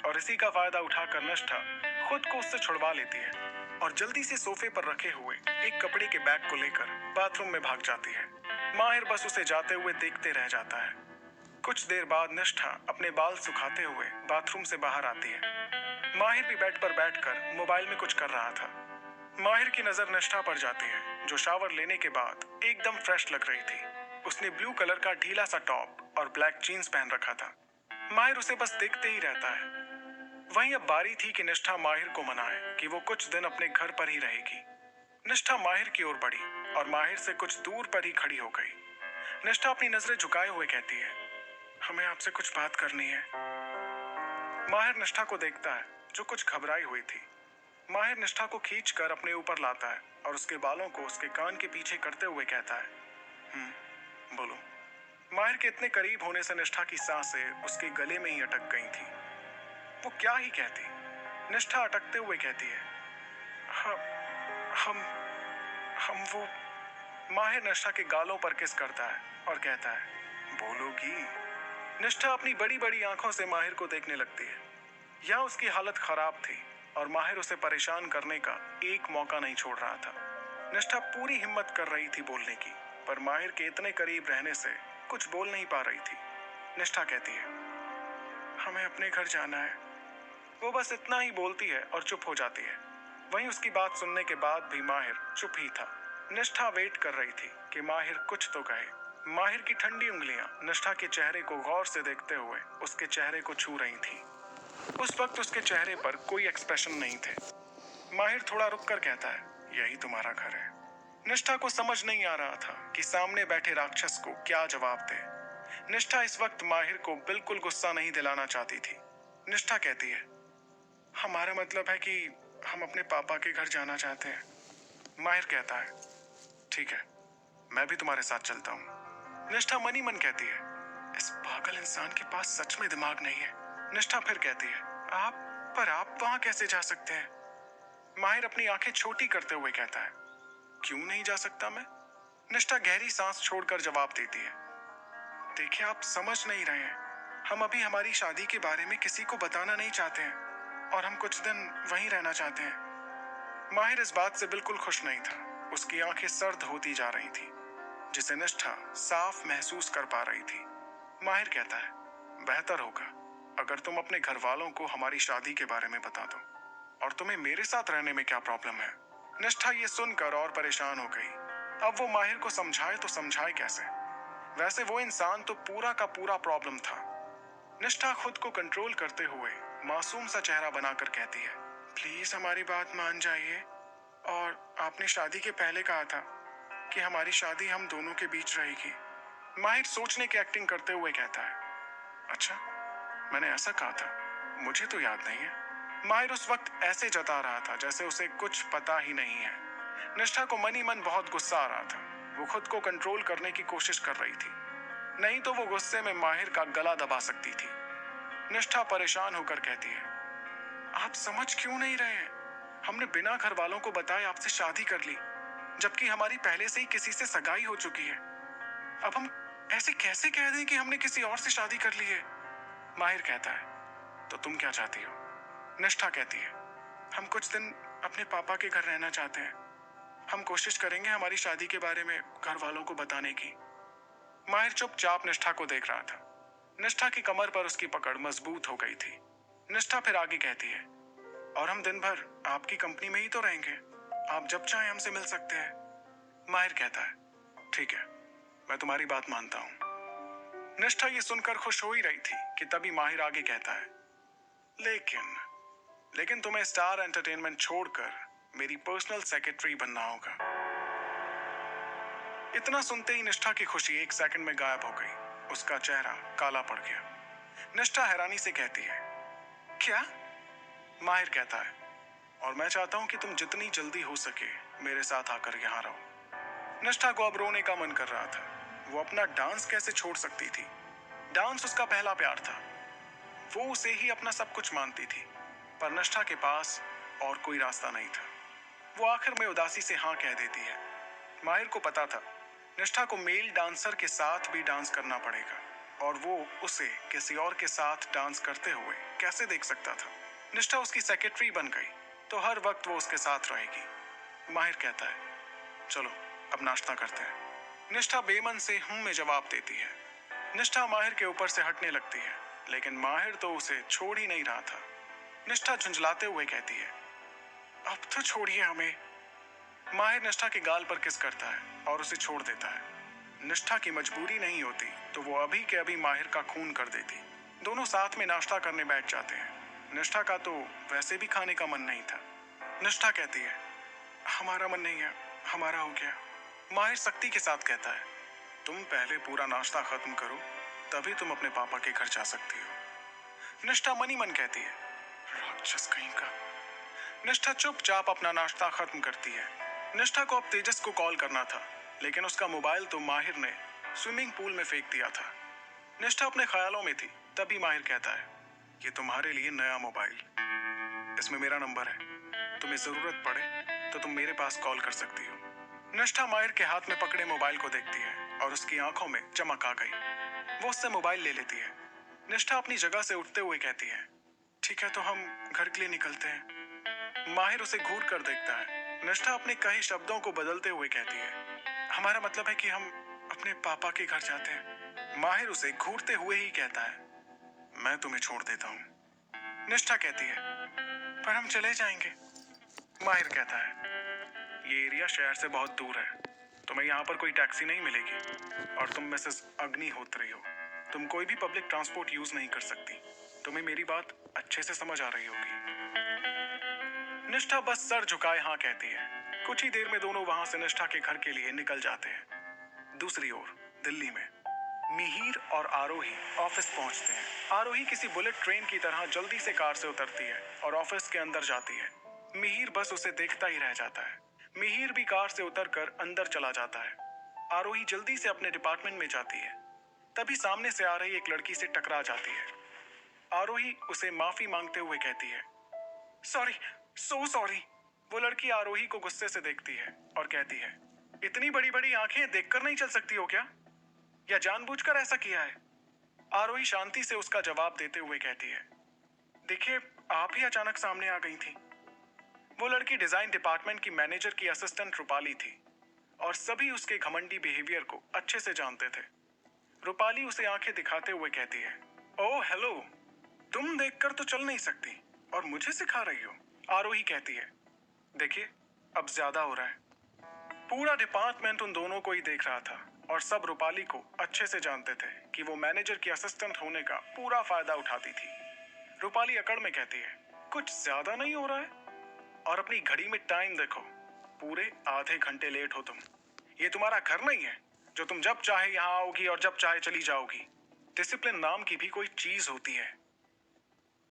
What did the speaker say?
और इसी का फायदा उठाकर निष्ठा खुद को उससे छुड़वा लेती है और जल्दी से सोफे पर रखे हुए एक कपड़े के बैग को लेकर बाथरूम में भाग जाती है। माहिर बस उसे जाते हुए देखते रह जाता है। कुछ देर बाद निष्ठा अपने बाल सुखाते हुए बाथरूम से बाहर आती है। माहिर भी बेड पर बैठकर मोबाइल में कुछ कर रहा था। माहिर की नजर निष्ठा पर जाती है, जो शावर लेने के बाद एकदम फ्रेश लग रही थी। उसने ब्लू कलर का ढीला सा टॉप और ब्लैक जीन्स पहन रखा था। माहिर उसे बस देखते ही रहता है। वहीं अब बारी थी कि निष्ठा माहिर को मनाए कि वो कुछ दिन अपने घर पर ही रहेगी। निष्ठा माहिर की ओर बढ़ी और माहिर से कुछ दूर पर ही खड़ी हो गई। निष्ठा अपनी नजरें झुकाए हुए कहती है, हमें आपसे कुछ बात करनी है। माहिर निष्ठा को देखता है, जो कुछ घबराई हुई थी। माहिर निष्ठा को खींचकर अपने ऊपर लाता है और उसके बालों को उसके कान के पीछे करते हुए कहता है, बोलो। माहिर के इतने करीब होने से निष्ठा की सांसें उसके गले में ही अटक गई थी। वो क्या ही कहती। निष्ठा अटकते हुए कहती है, हम वो। माहिर निष्ठा के गालों पर किस करता है और कहता है, बोलोगी। निष्ठा अपनी बड़ी बड़ी आंखों से माहिर को देखने लगती है। यहाँ उसकी हालत खराब थी और माहिर उसे परेशान करने का एक मौका नहीं छोड़ रहा था। निष्ठा पूरी हिम्मत कर रही थी बोलने की, पर माहिर के इतने करीब रहने से कुछ बोल नहीं पा रही थी। निष्ठा कहती है, हमें अपने घर जाना है। वो बस इतना ही बोलती है और चुप हो जाती है। वहीं उसकी बात सुनने के बाद भी माहिर चुप ही था। निष्ठा वेट कर रही थी कि माहिर कुछ तो कहे। माहिर की ठंडी उंगलियां निष्ठा के चेहरे को गौर से देखते हुए उसके चेहरे को छू रही थी। उस वक्त उसके चेहरे पर कोई एक्सप्रेशन नहीं थे। माहिर थोड़ा रुककर कहता है, यही तुम्हारा घर है। निष्ठा को समझ नहीं आ रहा था कि सामने बैठे राक्षस को क्या जवाब दे। निष्ठा इस वक्त माहिर को बिल्कुल गुस्सा नहीं दिलाना चाहती थी। निष्ठा कहती है, हमारा मतलब है कि हम अपने पापा के घर जाना चाहते हैं। माहिर कहता है, ठीक है, मैं भी तुम्हारे साथ चलता हूँ। निष्ठा मनी मन कहती है, इस पागल इंसान के पास सच में दिमाग नहीं है। निष्ठा फिर कहती है, आप वहां कैसे जा सकते हैं? माहिर अपनी आंखें छोटी करते हुए कहता है, क्यों नहीं जा सकता मैं? निष्ठा गहरी सांस छोड़कर जवाब देती है, देखिए आप समझ नहीं रहे हैं। हम अभी हमारी शादी के बारे में किसी को बताना नहीं चाहते हैं और हम कुछ दिन वहीं रहना चाहते हैं। माहिर इस बात से बिल्कुल खुश नहीं था। उसकी आंखें सर्द होती जा रही थी, जिसे निष्ठा साफ महसूस कर पा रही थी। माहिर कहता है, बेहतर होगा अगर तुम अपने घर वालों को हमारी शादी के बारे में बता दो, और तुम्हें मेरे साथ रहने में क्या प्रॉब्लम है? निष्ठा ये सुनकर और परेशान हो गई। अब वो माहिर को समझाए तो समझाए कैसे? वैसे वो इंसान तो पूरा का पूरा प्रॉब्लम था। निष्ठा खुद को कंट्रोल करते हुए मासूम सा चेहरा बनाकर कहती है, प्लीज हमारी बात मान जाइए। और आपने शादी के पहले कहा था कि हमारी शादी हम दोनों के बीच रहेगी। माहिर सोचने की एक्टिंग करते हुए कहता है, अच्छा, मैंने ऐसा कहा था, मुझे तो याद नहीं है। माहिर उस वक्त ऐसे जता रहा था जैसे उसे कुछ पता ही नहीं है। निष्ठा को मनी मन बहुत गुस्सा आ रहा था। वो खुद को कंट्रोल करने की कोशिश कर रही थी, नहीं तो वो गुस्से में माहिर का गला दबा सकती थी। निष्ठा परेशान होकर कहती है, आप समझ क्यों नहीं रहे हैं? हमने बिना घर वालों को बताए आपसे शादी कर ली, जबकि हमारी पहले से ही किसी से सगाई हो चुकी है। अब हम ऐसे कैसे कह दें कि हमने किसी और से शादी कर ली है? माहिर कहता है, तो तुम क्या चाहती हो? निष्ठा कहती है, हम कुछ दिन अपने पापा के घर रहना चाहते हैं। हम कोशिश करेंगे हमारी शादी के बारे में घर वालों को बताने की। माहिर चुपचाप निष्ठा को देख रहा था। निष्ठा की कमर पर उसकी पकड़ मजबूत हो गई थी। निष्ठा फिर आगे कहती है, और हम दिन भर आपकी कंपनी में ही तो रहेंगे, आप जब चाहे हमसे मिल सकते हैं। माहिर कहता है, ठीक है, मैं तुम्हारी बात मानता हूं। निष्ठा ये सुनकर खुश हो ही रही थी कि तभी माहिर आगे कहता है, लेकिन तुम्हें स्टार एंटरटेनमेंट छोड़कर मेरी पर्सनल सेक्रेटरी बनना होगा। इतना सुनते ही निष्ठा की खुशी एक सेकंड में गायब हो गई। उसका चेहरा काला पड़ गया। निष्ठा हैरानी से कहती है, क्या? माहिर कहता है, और मैं चाहता हूं कि तुम जितनी जल्दी हो सके मेरे साथ आकर यहां रहो। निष्ठा को अब रोने का मन कर रहा था। वो अपना डांस कैसे छोड़ सकती थी? डांस उसका पहला प्यार था। वो उसे ही अपना सब कुछ मानती थी, पर निष्ठा के पास और कोई रास्ता नहीं था। वो आखिर में उदासी से हाँ कह देती है। माहिर को पता था निष्ठा को मेल डांसर के साथ भी डांस करना पड़ेगा। और वो उसे किसी और के साथ डांस करते हुए कैसे देख सकता था। निष्ठा उसकी सेक्रेटरी बन गई तो हर वक्त वो उसके साथ रहेगी। माहिर कहता है, चलो अब नाश्ता करते हैं। निष्ठा बेमन से में जवाब देती है। निष्ठा माहिर के ऊपर से हटने लगती है, लेकिन माहिर तो उसे छोड़ ही नहीं रहा था। निष्ठा झुंझलाते हुए कहती है, अब तो छोड़िए हमें। माहिर निष्ठा के गाल पर किस करता है और उसे छोड़ देता है। निष्ठा की मजबूरी नहीं होती तो वो अभी के अभी माहिर का खून कर देती। दोनों साथ में नाश्ता करने बैठ जाते हैं। निष्ठा का तो वैसे भी खाने का मन नहीं था। निष्ठा कहती है, हमारा मन नहीं है, हमारा हो गया। माहिर सख्ती के साथ कहता है, तुम पहले पूरा नाश्ता खत्म करो, तभी तुम अपने पापा के घर जा सकती हो। निष्ठा मनी मन कहती है, राक्षस कहीं का। निष्ठा चुपचाप अपना नाश्ता खत्म करती है। निष्ठा को अब तेजस को कॉल करना था, लेकिन उसका मोबाइल तो माहिर ने स्विमिंग पूल में फेंक दिया था। निष्ठा अपने ख्यालों में थी, तभी माहिर कहता है, ये तुम्हारे लिए नया मोबाइल, इसमें मेरा नंबर है, तुम्हें जरूरत पड़े तो तुम मेरे पास कॉल कर सकती हो। निष्ठा माहिर के हाथ में पकड़े मोबाइल को देखती है और उसकी आंखों में चमक आ गई। वो उससे मोबाइल ले लेती है। निष्ठा अपनी जगह से उठते हुए कहती है, ठीक है तो हम घर के लिए निकलते हैं। माहिर उसे घूर कर देखता है। निष्ठा अपने कई शब्दों को बदलते हुए कहती है, हमारा मतलब है कि हम अपने पापा के घर जाते हैं। माहिर उसे घूरते हुए ही कहता है, मैं तुम्हें छोड़ देता हूँ। निष्ठा कहती है, पर हम चले जाएंगे। माहिर कहता है, ये एरिया शहर से बहुत दूर है, तुम्हें यहाँ पर कोई टैक्सी नहीं मिलेगी और तुम मिसेस अग्निहोत्री हो, तुम कोई भी पब्लिक ट्रांसपोर्ट यूज नहीं कर सकती। तुम्हें मेरी बात अच्छे से समझ आ रही होगी। निष्ठा बस सर झुकाए हाँ कहती है। कुछ ही देर में दोनों वहां से निष्ठा के घर के लिए निकल जाते हैं। दूसरी ओर दिल्ली में मिहिर और आरोही ऑफिस पहुंचते हैं। आरोही किसी बुलेट ट्रेन की तरह जल्दी से कार से उतरती है और ऑफिस के अंदर जाती है। मिहिर बस उसे देखता ही रह जाता है। मिहिर भी कार से उतरकर अंदर चला जाता है। आरोही जल्दी से अपने डिपार्टमेंट में जाती है। तभी सामने से आ रही एक लड़की से टकरा जाती है। आरोही उसे माफी मांगते हुए कहती है, सॉरी, सो सॉरी। वो लड़की आरोही को गुस्से से देखती है और कहती है, इतनी बड़ी बड़ी आंखें देखकर नहीं चल सकती हो क्या, या जानबूझकर ऐसा किया है? आरोही शांति से उसका जवाब देते हुए कहती है, देखिए आप ही अचानक सामने आ गई थी। वो लड़की डिजाइन डिपार्टमेंट की मैनेजर की असिस्टेंट रूपाली थी और सभी उसके घमंडी बिहेवियर को अच्छे से जानते थे। रूपाली उसे आंखें दिखाते हुए कहती है, ओह हेलो, तुम देखकर तो चल नहीं सकती और मुझे सिखा रही हो। आरोही कहती है, देखिए अब ज्यादा हो रहा है। पूरा डिपार्टमेंट उन दोनों को ही देख रहा था और सब रूपाली को अच्छे से जानते थे कि वो मैनेजर की असिस्टेंट होने का पूरा फायदा उठाती थी। रूपाली अकड़ में कहती है, कुछ ज्यादा नहीं हो रहा है? और अपनी घड़ी में टाइम देखो, पूरे आधे घंटे लेट हो तुम। ये तुम्हारा घर नहीं है जो तुम जब चाहे यहाँ आओगी और जब चाहे चली जाओगी। डिसिप्लिन नाम की भी कोई चीज होती है।